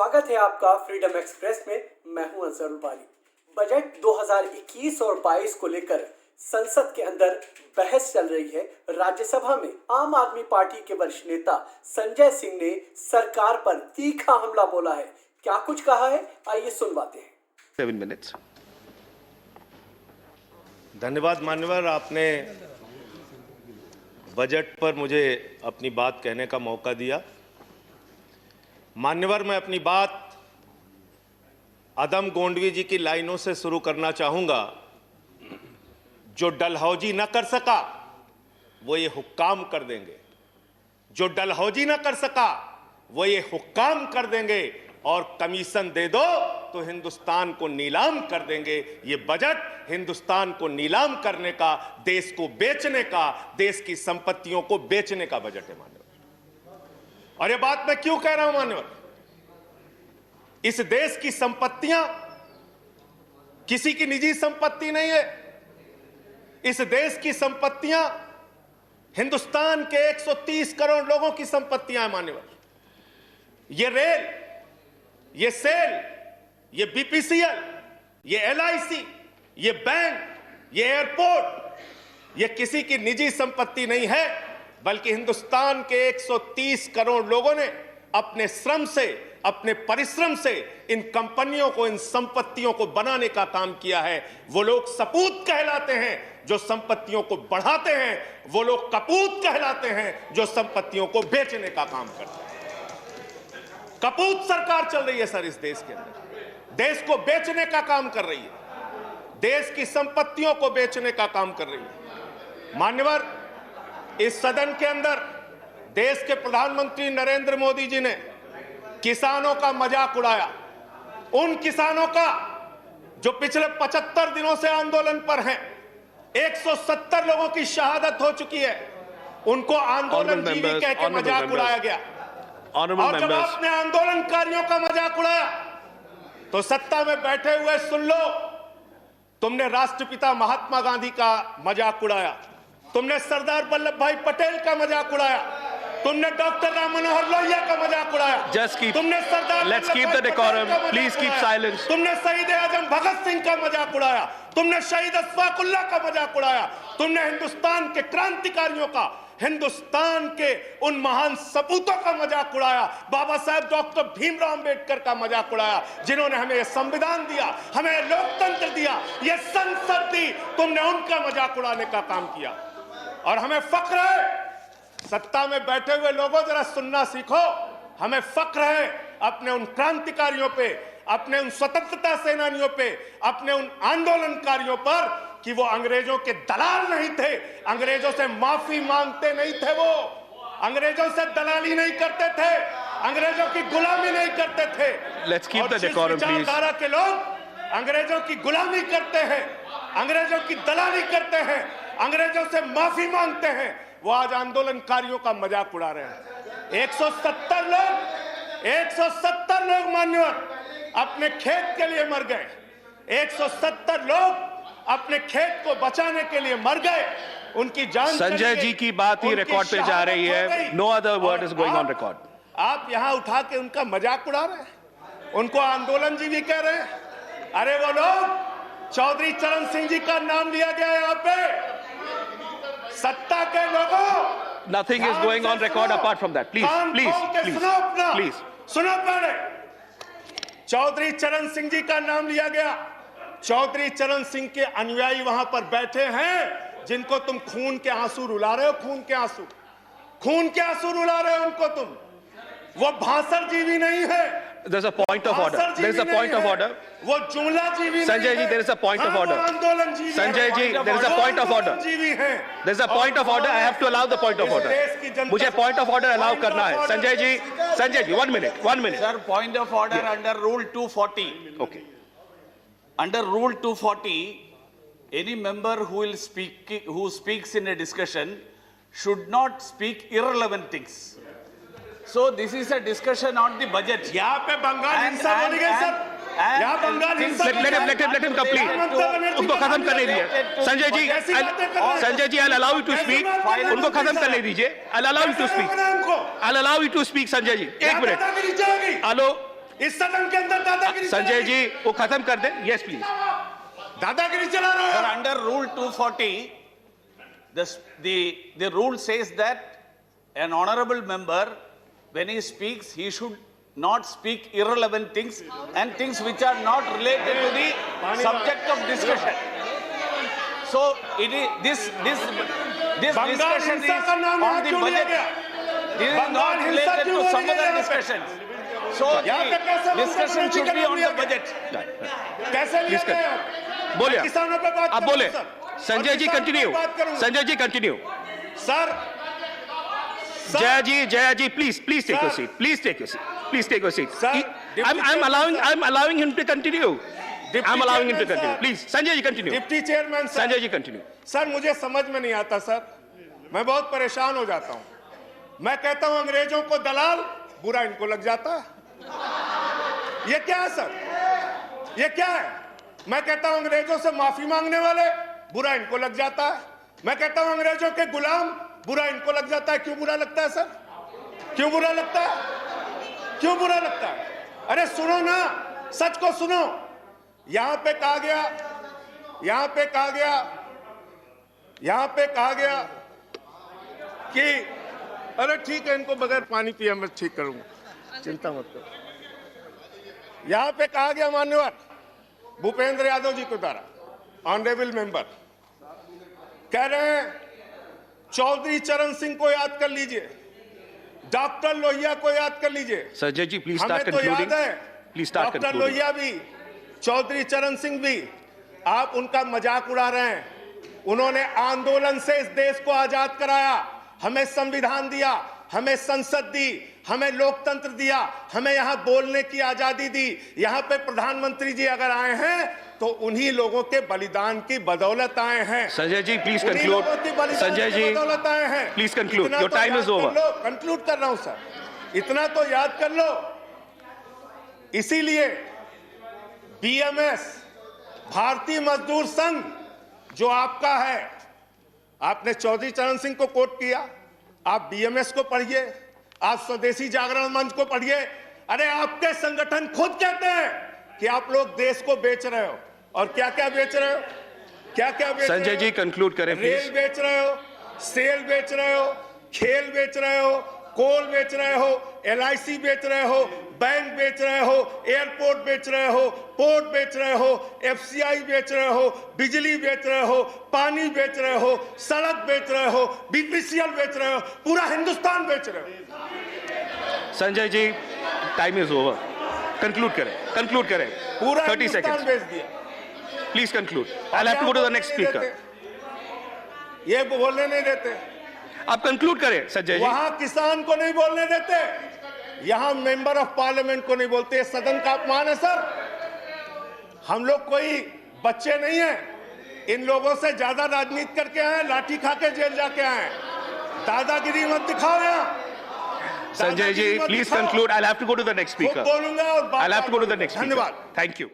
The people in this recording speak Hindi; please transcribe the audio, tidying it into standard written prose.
स्वागत है आपका फ्रीडम एक्सप्रेस में। मैं हूं अंसरुल बारी। बजट 2021 और 22 को लेकर संसद के अंदर बहस चल रही है। राज्यसभा में आम आदमी पार्टी के वरिष्ठ नेता संजय सिंह ने सरकार पर तीखा हमला बोला है। क्या कुछ कहा है, आइए सुनवाते हैं। 7 minutes. धन्यवाद मान्यवर, आपने बजट पर मुझे अपनी बात कहने का मौका दिया। मान्यवर, मैं अपनी बात अदम गोंडवी जी की लाइनों से शुरू करना चाहूंगा। जो डलहौजी न कर सका वो ये हुक्काम कर देंगे, जो डलहौजी न कर सका वो ये हुक्काम कर देंगे, और कमीशन दे दो तो हिंदुस्तान को नीलाम कर देंगे। ये बजट हिंदुस्तान को नीलाम करने का, देश को बेचने का, देश की संपत्तियों को बेचने का बजट है मान्यवर। और ये बात मैं क्यों कह रहा हूं मान्यवर? इस देश की संपत्तियां किसी की निजी संपत्ति नहीं है। इस देश की संपत्तियां हिंदुस्तान के 130 करोड़ लोगों की संपत्तियां हैं मान्यवर। ये रेल, ये सेल, ये बीपीसीएल, ये एलआईसी, ये बैंक, ये एयरपोर्ट, ये किसी की निजी संपत्ति नहीं है, बल्कि हिंदुस्तान के 130 करोड़ लोगों ने अपने श्रम से, अपने परिश्रम से इन कंपनियों को, इन संपत्तियों को बनाने का काम किया है। वो लोग सपूत कहलाते हैं जो संपत्तियों को बढ़ाते हैं, वो लोग कपूत कहलाते हैं जो संपत्तियों को बेचने का काम करते हैं। कपूत सरकार चल रही है सर इस देश के अंदर, देश को बेचने का काम कर रही है, देश की संपत्तियों को बेचने का काम कर रही है। मान्यवर, इस सदन के अंदर देश के प्रधानमंत्री नरेंद्र मोदी जी ने किसानों का मजाक उड़ाया। उन किसानों का जो पिछले 75 दिनों से आंदोलन पर हैं, 170 लोगों की शहादत हो चुकी है, उनको आंदोलन जीवी कह के मजाक उड़ाया गया। और जब आपने आंदोलनकारियों का मजाक उड़ाया तो सत्ता में बैठे हुए सुन लो, तुमने राष्ट्रपिता महात्मा गांधी का मजाक उड़ाया, तुमने सरदार वल्लभ भाई पटेल का मजाक उड़ाया, तुमने डॉक्टर राम मनोहर लोहिया का मजाक उड़ाया, तुमने सरदार Let's keep the decorum. Please keep silence. तुमने शहीद आजम भगत सिंह का मजाक उड़ाया, तुमने शहीद अशफाक उल्लाह का मजाक उड़ाया, तुमने हिंदुस्तान के क्रांतिकारियों का, हिंदुस्तान के उन महान सपूतों का मजाक उड़ाया, बाबा साहब डॉक्टर भीमराव अंबेडकर का मजाक उड़ाया, जिन्होंने हमें यह संविधान दिया, हमें लोकतंत्र दिया, यह संसद दी। तुमने उनका मजाक उड़ाने का काम किया। और हमें फख्र है, सत्ता में बैठे हुए लोगों जरा सुनना सीखो, हमें फख्र है अपने उन क्रांतिकारियों पे, अपने उन स्वतंत्रता सेनानियों पे, अपने उन आंदोलनकारियों पर कि वो अंग्रेजों के दलाल नहीं थे, अंग्रेजों से माफी मांगते नहीं थे, वो अंग्रेजों से दलाली नहीं करते थे, अंग्रेजों की गुलामी नहीं करते थे। Let's keep the decorum, please. विचारधारा के लोग अंग्रेजों की गुलामी करते हैं, अंग्रेजों की दलाली करते हैं, अंग्रेजों से माफी मांगते हैं, वो आज आंदोलनकारियों का मजाक उड़ा रहे हैं। 170 लोग मान्यवर अपने खेत के लिए मर गए, 170 लोग अपने खेत को बचाने के लिए मर गए, उनकी जान। संजय जी की बात ही रिकॉर्ड पे जा रही है। No other word is going on record. आप यहां उठा के उनका मजाक उड़ा रहे हैं, उनको आंदोलन जीवी कह रहे हैं। अरे वो लोग, चौधरी चरण सिंह जी का नाम लिया गया यहाँ पे, सत्ता के लोगों। Nothing is going on record apart from that. Please please please please सुनो पहले। चौधरी चरण सिंह जी का नाम लिया गया। चौधरी चरण सिंह के अनुयायी वहां पर बैठे हैं, जिनको तुम खून के आंसू रुला रहे हो, खून के आंसू, खून के आंसू रुला रहे हो उनको तुम। वो भाषण जीवी नहीं है। There's a point of order. There's a point of order. वो जुमला जीवी Sanjay ji, there is a point of order. आंदोलन जीवी। Sanjay ji, there is a point of order. जीवी है। There's a point of order. I have to allow the point of order. मुझे point of order allow करना है। Sanjay ji, 1 minute. Sir, point of order under Rule 240. Okay. Under Rule 240, any member who speaks in a discussion should not speak irrelevant things. So this is a discussion on the budget. यहाँ पे बंगाल हिंसा बोली गई सर। यहाँ बंगाल हिंसा। Let him complete. उनको खत्म करने दीजिए। Sanjay ji, I'll allow you to speak. उनको खत्म करने दीजिए। I'll allow you to speak. I'll allow you to speak, Sanjay ji. 1 मिनट। इस सदन के अंदर दादागिरी संजय जी वो खत्म कर दें. Yes please. दादागिरी चला रहे Sir, हो. under Rule 240, the rule says that an honorable member, when he speaks, he should not speak irrelevant things and things which are not related to the subject of discussion. So it is this Bengal discussion is हिंसा का नाम यहाँ on the क्यों लिया budget. गया? This is बंगाल not हिंसा related क्यों to some लिया other गया? discussions. So यहाँ पे कैसे the discussion should be on the budget. कैसे लिया Please गया? बोलिए. किसानों पे बात आप करूं, बोले. सर. संजय जी और किसानों पे कंटिन्यू. बात करूं. Sanjay ji continue. Sir Jaya ji, please take your Sir. seat. Please take your seat. Please take your seat. Sir, I'm Deputy allowing him to continue. Deputy I'm allowing him to Chairman, continue. sir. Please, Sanjay ji continue. Deputy chairman sir. Sanjay ji continue. Sir मुझे समझ में नहीं आता सर, मैं बहुत परेशान हो जाता हूं. मैं कहता हूं अंग्रेजों को दलाल, बुरा इनको लग जाता है. ये क्या है सर? ये क्या है? मैं कहता हूं अंग्रेजों से माफी मांगने वाले, बुरा इनको लग जाता है. मैं कहता हूं अंग्रेजों के गुलाम, बुरा इनको लग जाता है. क्यों बुरा लगता है सर? क्यों बुरा लगता है? क्यों बुरा लगता है? अरे सुनो ना, सच को सुनो. यहां पे कहा गया कि अरे ठीक है, इनको बगैर पानी पिया मैं ठीक करूंगा, चिंता मत करो. यहां पे कहा गया मान्यवर भूपेंद्र यादव जी के द्वारा, ऑनरेबल मेंबर कह रहे हैं चौधरी चरण सिंह को याद कर लीजिए, डॉक्टर लोहिया को याद कर लीजिए. Sanjay ji, please हमें start तो concluding. याद है Please start doctor concluding. Lohia भी, चौधरी चरण सिंह भी. आप उनका मजाक उड़ा रहे हैं. उन्होंने आंदोलन से इस देश को आजाद कराया, हमें संविधान दिया, हमें संसद दी, हमें लोकतंत्र दिया, हमें यहां बोलने की आजादी दी. यहां पे प्रधानमंत्री जी अगर आए हैं तो उन्हीं लोगों के बलिदान की बदौलत आए हैं. Sanjay ji, please उन्हीं conclude. लोगों की बलिदान Sanjay की ji, बदौलत आए हैं. please conclude. इतना Your तो time याद is over. कर लो. कंक्लूड कर रहा हूं सर. इतना तो याद कर लो. इसीलिए बीएमएस, भारतीय मजदूर संघ जो आपका है, आपने चौधरी चरण सिंह को कोट किया, आप बीएमएस को पढ़िए, आप स्वदेशी जागरण मंच को पढ़िए. अरे आपके संगठन खुद कहते हैं कि आप लोग देश को बेच रहे हो. और क्या क्या बेच रहे हो? क्या क्या बेच रहे हो? संजय जी कंक्लूड करें रेल प्लीज. बेच रहे हो, सेल बेच रहे हो, खेल बेच रहे हो, कोल बेच रहे हो, एलआईसी बेच रहे हो, बैंक बेच रहे हो, एयरपोर्ट बेच रहे हो, पोर्ट बेच रहे हो, एफसीआई बेच रहे हो, बिजली बेच रहे हो, पानी बेच रहे हो, सड़क बेच रहे हो, बीपीसीएल बेच रहे हो, पूरा हिंदुस्तान बेच रहे हो. Sanjay ji time is over. Conclude करें. पूरा 30 हिंदुस्तान seconds. बेच दिया. Please conclude. I'll have to go to the next speaker. ये बोलने नहीं देते. आप कंक्लूड करें संजय जी. वहां किसान को नहीं बोलने देते, यहां मेंबर ऑफ पार्लियामेंट को नहीं बोलते. ये सदन का अपमान है सर. हम लोग कोई बच्चे नहीं हैं. इन लोगों से ज्यादा राजनीति करके आए, लाठी खा के जेल जाके आए. दादागिरी मत दिखाओ यहां. Sanjay ji please conclude. I'll have to go to the next speaker. बोलूंगा और I'll have to go to the next speaker. धन्यवाद. Thank you.